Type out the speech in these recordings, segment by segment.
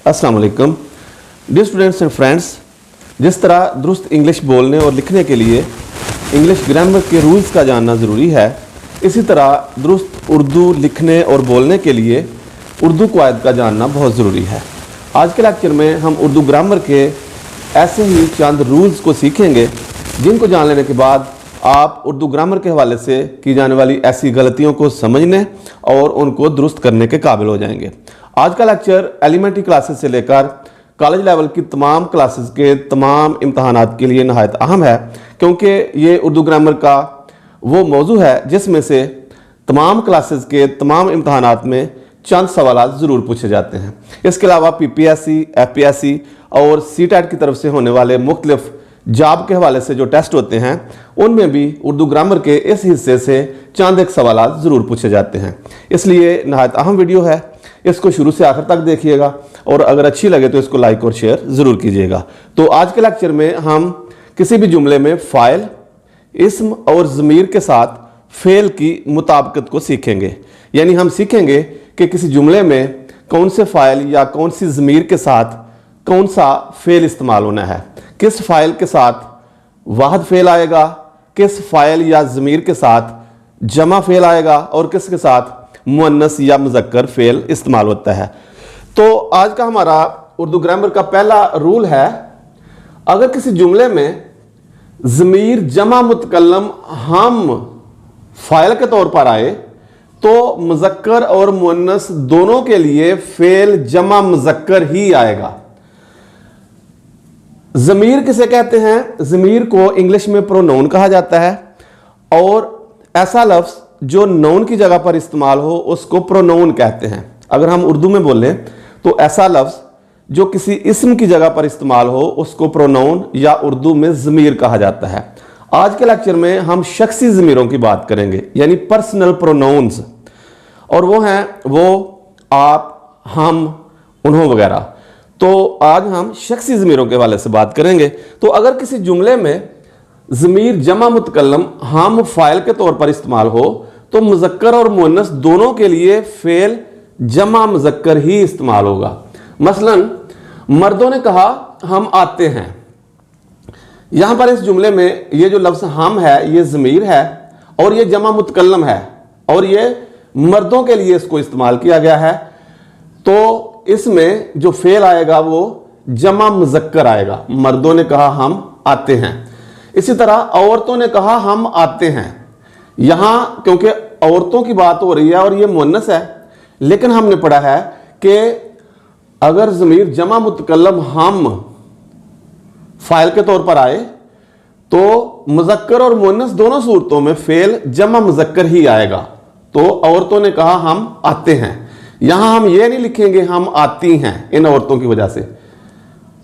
अस्सलाम वालेकुम dear students and friends. जिस तरह दुरुस्त इंग्लिश बोलने और लिखने के लिए इंग्लिश ग्रामर के रूल्स का जानना ज़रूरी है, इसी तरह दुरुस्त उर्दू लिखने और बोलने के लिए उर्दू क़वायद का जानना बहुत ज़रूरी है। आज के लेक्चर में हम उर्दू ग्रामर के ऐसे ही चंद रूल्स को सीखेंगे जिनको जान लेने के बाद आप उर्दू ग्रामर के हवाले से की जाने वाली ऐसी गलतियों को समझने और उनको दुरुस्त करने के काबिल हो जाएंगे। आज का लेक्चर एलिमेंट्री क्लासेस से लेकर कॉलेज लेवल की तमाम क्लासेस के तमाम इम्तहानात के लिए नहायत अहम है, क्योंकि ये उर्दू ग्रामर का वो मौजू है जिसमें से तमाम क्लासेस के तमाम इम्तहानात में चंद सवाल ज़रूर पूछे जाते हैं। इसके अलावा PPSC, FPSC और CTET की तरफ से होने वाले मुख्तलिफ जॉब के हवाले से जो टेस्ट होते हैं उनमें भी उर्दू ग्रामर के इस हिस्से से चंद एक सवाल ज़रूर पूछे जाते हैं। इसलिए नहायत अहम वीडियो है, इसको शुरू से आखिर तक देखिएगा और अगर अच्छी लगे तो इसको लाइक और शेयर ज़रूर कीजिएगा। तो आज के लेक्चर में हम किसी भी जुमले में फ़ाइल, इस्म और ज़मीर के साथ फ़ेल की मुताबिकत को सीखेंगे। यानी हम सीखेंगे कि किसी जुमले में कौन से फ़ाइल या कौन सी ज़मीर के साथ कौन सा फ़ेल इस्तेमाल होना है, किस फ़ाइल के साथ वाहिद फ़ेल आएगा, किस फ़ाइल या ज़मीर के साथ जमा फ़ेल आएगा और किसके साथ मुअन्नस या मुज़क्कर फ़ेल इस्तेमाल होता है। तो आज का हमारा उर्दू ग्रामर का पहला रूल है, अगर किसी जुमले में ज़मीर जमा मुतकल्लम हम फ़ाइल के तौर पर आए तो मुज़क्कर और मुअन्नस दोनों के लिए फ़ेल जमा मुज़क्कर ही आएगा। ज़मीर किसे कहते हैं? ज़मीर को इंग्लिश में प्रोनाउन कहा जाता है और ऐसा लफ्ज़ जो नाउन की जगह पर इस्तेमाल हो उसको प्रोनाउन कहते हैं। अगर हम उर्दू में बोलें तो ऐसा लफ्ज़ जो किसी इस्म की जगह पर इस्तेमाल हो उसको प्रोनाउन या उर्दू में ज़मीर कहा जाता है। आज के लेक्चर में हम शख्सी ज़मीरों की बात करेंगे, यानी पर्सनल प्रोनाउंस, और वो हैं वो, आप, हम, उन्हों वगैरह। तो आज हम शख्सी ज़मीरों के हवाले से बात करेंगे। तो अगर किसी जुमले में ज़मीर जमा मुतकल्लम हम फ़ाइल के तौर पर इस्तेमाल हो तो मुज़क्कर और मुअन्नस दोनों के लिए फ़ेल जमा मुज़क्कर ही इस्तेमाल होगा। मसलन मर्दों ने कहा हम आते हैं। यहां पर इस जुमले में ये जो लफ्ज़ हम है ये ज़मीर है और ये जमा मुतकल्लम है और ये मर्दों के लिए इसको इस्तेमाल किया गया है, तो इसमें जो फ़ेल आएगा वो जमा मुज़क्कर आएगा। मर्दों ने कहा हम आते हैं। इसी तरह औरतों ने कहा हम आते हैं। यहां क्योंकि औरतों की बात हो रही है और ये मुअन्नस है, लेकिन हमने पढ़ा है कि अगर ज़मीर जमा मुतकल्लम हम फ़ाइल के तौर पर आए तो मुज़क्कर और मुअन्नस दोनों सूरतों में फ़ेल जमा मुज़क्कर ही आएगा। तो औरतों ने कहा हम आते हैं, यहां हम ये नहीं लिखेंगे हम आती हैं इन औरतों की वजह से।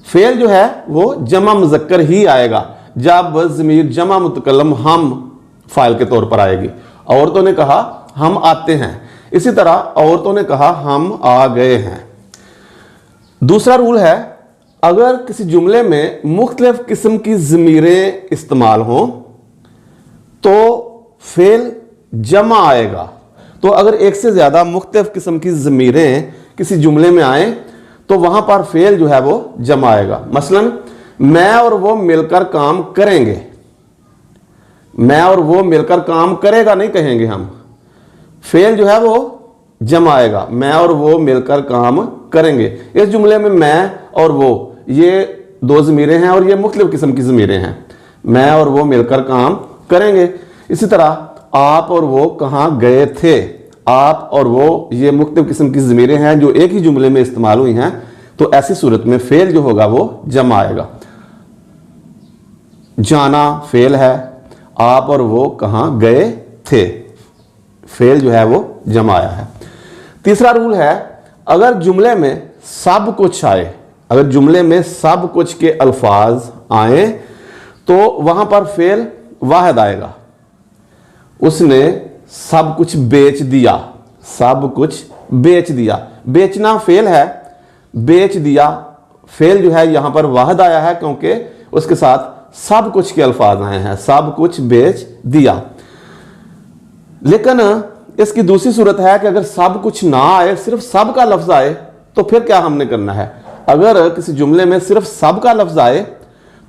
फ़ेल जो है वो जमा मुज़क्कर ही आएगा जब ज़मीर जमा मुतकल्लम हम फ़ाइल के तौर पर आएगी। औरतों ने कहा हम आते हैं, इसी तरह औरतों ने कहा हम आ गए हैं। दूसरा रूल है, अगर किसी जुमले में मुख्तलिफ किस्म की ज़मीरें इस्तेमाल हों तो फ़ेल जमा आएगा। तो अगर एक से ज़्यादा मुख्तलिफ किस्म की ज़मीरें किसी जुमले में आए तो वहाँ पर फ़ेल जो है वो जमा आएगा। मसलन मैं और वो मिलकर काम करेंगे। मैं और वो मिलकर काम करेगा नहीं कहेंगे हम, फ़ेल जो है वो जमा आएगा। मैं और वो मिलकर काम करेंगे। इस जुमले में मैं और वो ये दो ज़मीरें हैं और ये मुख्तलिफ किस्म की ज़मीरें हैं। मैं और वो मिलकर काम करेंगे। इसी तरह आप और वो कहाँ गए थे। आप और वो ये मुख्तलिफ किस्म की ज़मीरें हैं जो एक ही जुमले में इस्तेमाल हुई हैं, तो ऐसी सूरत में फ़ेल जो होगा वो जमा आएगा। जाना फ़ेल है, आप और वो कहाँ गए थे, फ़ेल जो है वो जमा आया है। तीसरा रूल है, अगर जुमले में सब कुछ आए, अगर जुमले में सब कुछ के अल्फाज आए तो वहाँ पर फ़ेल वाहिद आएगा। उसने सब कुछ बेच दिया, सब कुछ बेच दिया। बेचना फ़ेल है, बेच दिया फ़ेल जो है यहाँ पर वाहिद आया है क्योंकि उसके साथ सब कुछ के अल्फाज आए हैं, सब कुछ बेच दिया। लेकिन इसकी दूसरी सूरत है कि अगर सब कुछ ना आए, सिर्फ सब का लफ्ज़ आए, तो फिर क्या हमने करना है? अगर किसी जुमले में सिर्फ सब का लफ्ज आए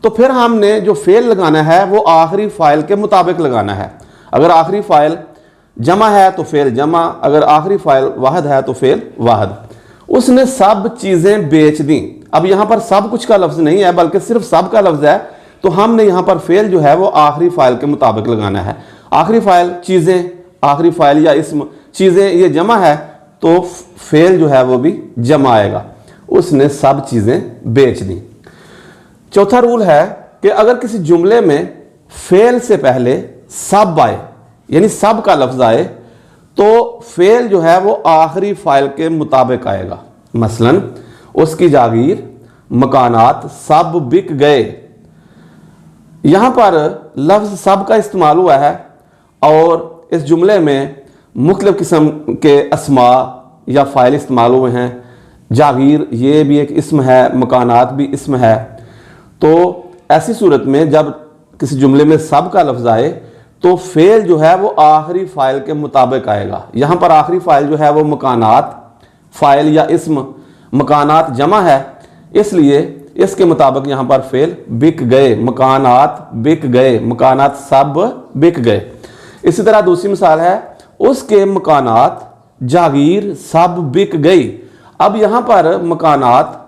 तो फिर हमने जो फेल लगाना है वो आखिरी फाइल के मुताबिक लगाना है। अगर आखिरी फाइल जमा है तो फेल जमा, अगर आखिरी फाइल वाहद है तो फेल वाहद। उसने सब चीजें बेच दी। अब यहां पर सब कुछ का लफ्ज नहीं है बल्कि सिर्फ सब का लफ्ज है, तो हमने यहां पर फेल जो है वो आखिरी फाइल के मुताबिक लगाना है। आखिरी फाइल चीजें, आखिरी फाइल या इसम, चीजें ये जमा है तो फेल जो है वो भी जमा आएगा। उसने सब चीजें बेच दी। चौथा रूल है कि अगर किसी जुमले में फेल से पहले सब आए, यानी सब का लफ्ज आए, तो फेल जो है वो आखिरी फाइल के मुताबिक आएगा। मसलन उसकी जागीर, मकानात सब बिक गए। यहां पर लफ्ज सब का इस्तेमाल हुआ है और इस जुमले में मुख्तलिफ किस्म के अस्मा या फाइल इस्तेमाल हुए हैं। जागीर ये भी एक इस्म है, मकानात भी इस्म है। तो ऐसी सूरत में जब किसी जुमले में सब का लफ्ज आए तो फेल जो है वो आखिरी फाइल के मुताबिक आएगा। यहां पर आखिरी फाइल जो है वो मकानात फाइल या इस्म, मकानात जमा है, इसलिए इसके मुताबिक यहां पर फेल बिक गए, मकानात बिक गए, मकानात सब बिक गए। इसी तरह दूसरी मिसाल है उसके मकानात जागीर सब बिक गई। अब यहां पर मकानात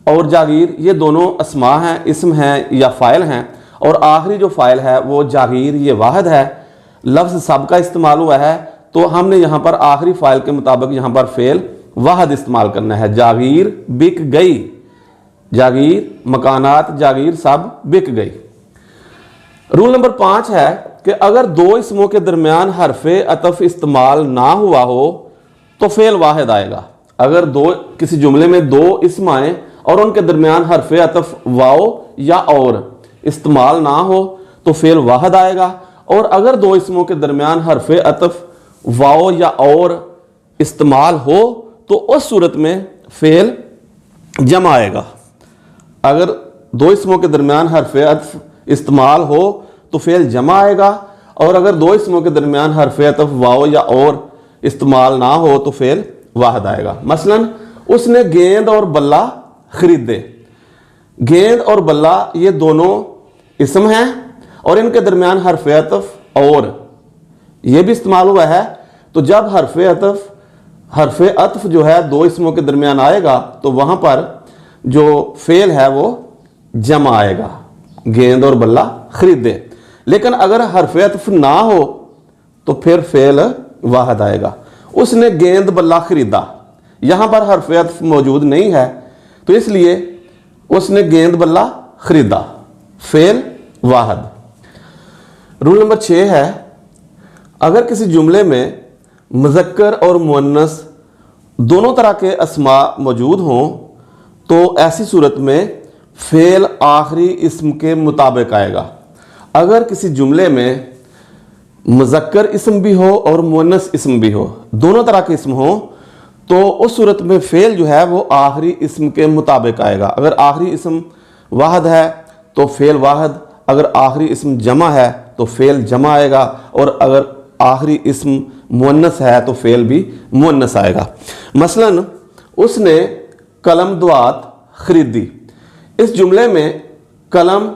और जागीर ये दोनों अस्मा हैं, इस्म हैं या फाइल हैं, और आखिरी जो फाइल है वो जागीर ये वाहद है। लफ्ज सब का इस्तेमाल हुआ है तो हमने यहाँ पर आखिरी फाइल के मुताबिक यहाँ पर फेल वाहद इस्तेमाल करना है। जागीर बिक गई, जागीर मकानात जागीर सब बिक गई। रूल नंबर 5 है कि अगर दो इसमों के दरमियान हरफे अतफ इस्तेमाल ना हुआ हो तो फेल वाहिद आएगा। अगर किसी जुमले में दो इसम आए और उनके दरमियान हरफे अतफ वाओ या और इस्तेमाल ना हो तो फेल वाहिद आएगा, और अगर दो इसमों के दरमियान हरफे अतफ वाओ या और इस्तेमाल हो तो उस सूरत में फेल जमा आएगा। अगर दो इसमों के दरमियान हरफे अतफ इस्तेमाल हो तो फेल जमा आएगा, और अगर दो इसमों के दरमियान हरफे अतफ वाओ या और इस्तेमाल ना हो तो फेल वाहिद आएगा। मसलन उसने गेंद और बल्ला खरीदे। गेंद और बल्ला ये दोनों इसम हैं और इनके दरमियान हरफे अतफ और ये भी इस्तेमाल हुआ है। तो जब हरफे अतफ जो है दो इसमों के दरमियान आएगा तो वहां पर जो फेल है वो जमा आएगा, गेंद और बल्ला खरीदे। लेकिन अगर हरफे अतफ ना हो तो फिर फेल वाहिद आएगा। उसने गेंद बल्ला खरीदा, यहां पर हरफे अतफ मौजूद नहीं है तो इसलिए उसने गेंद बल्ला खरीदा, फेल वाहिद। रूल नंबर 6 है अगर किसी जुमले में मुज़क्कर और मुअन्नस दोनों तरह के अस्मा मौजूद हों तो ऐसी सूरत में फेल आखिरी इस्म के मुताबिक आएगा। अगर किसी जुमले में मुज़क्कर इस्म भी हो और मुअन्नस इस्म भी हो, दोनों तरह के इस्म हो, तो उस सूरत में फेल जो है वो आखिरी इस्म के मुताबिक आएगा। अगर आखिरी इस्म वाहिद है तो फेल वाहिद, अगर आखिरी इस्म जमा है तो फेल जमा आएगा, और अगर आखिरी इस्म मुअन्नस है तो फेल भी मुअन्नस आएगा। मसलन उसने कलम दुआत खरीदी। इस जुमले में कलम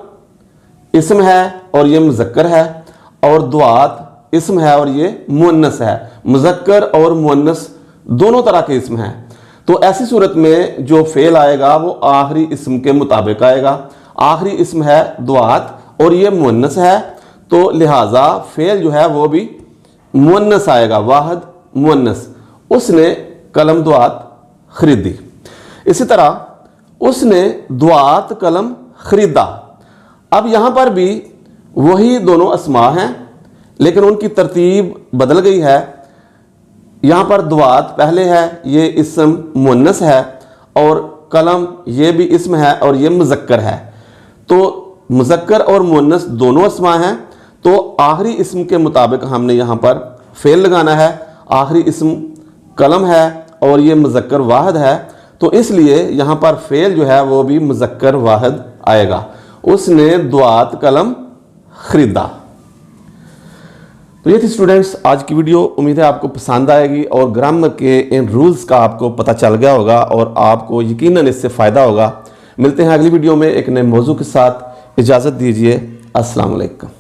इस्म है और ये मुज़क्कर है, और दुआत इस्म है और ये मुअन्नस है। मुज़क्कर और मुअन्नस दोनों तरह के इस्म हैं, तो ऐसी सूरत में जो फेल आएगा वो आखिरी इस्म के मुताबिक आएगा। आखिरी इस्म है दुआत और ये मुअन्नस है, तो लिहाजा फेल जो है वो भी मुअन्नस आएगा, वाहिद मुअन्नस। उसने कलम दुआत खरीदी। इसी तरह उसने दुआत कलम खरीदा। अब यहां पर भी वही दोनों अस्मा हैं लेकिन उनकी तरतीब बदल गई है। यहां पर दुआत पहले है, ये इस्म मुअन्नस है, और कलम ये भी इस्म है और ये मुज़क्कर है। तो मुज़क्कर और मुअन्नस दोनों अस्मा हैं, तो आखिरी इस्म के मुताबिक हमने यहाँ पर फेल लगाना है। आखिरी इस्म कलम है और ये मुज़क्कर वाहिद है, तो इसलिए यहाँ पर फेल जो है वो भी मुज़क्कर वाहिद आएगा। उसने दुआत कलम खरीदा। तो ये थी स्टूडेंट्स आज की वीडियो। उम्मीद है आपको पसंद आएगी और ग्रामर के इन रूल्स का आपको पता चल गया होगा और आपको यकीनन इससे फ़ायदा होगा। मिलते हैं अगली वीडियो में एक नए मौजू के साथ। इजाज़त दीजिए। अस्सलाम वालेकुम।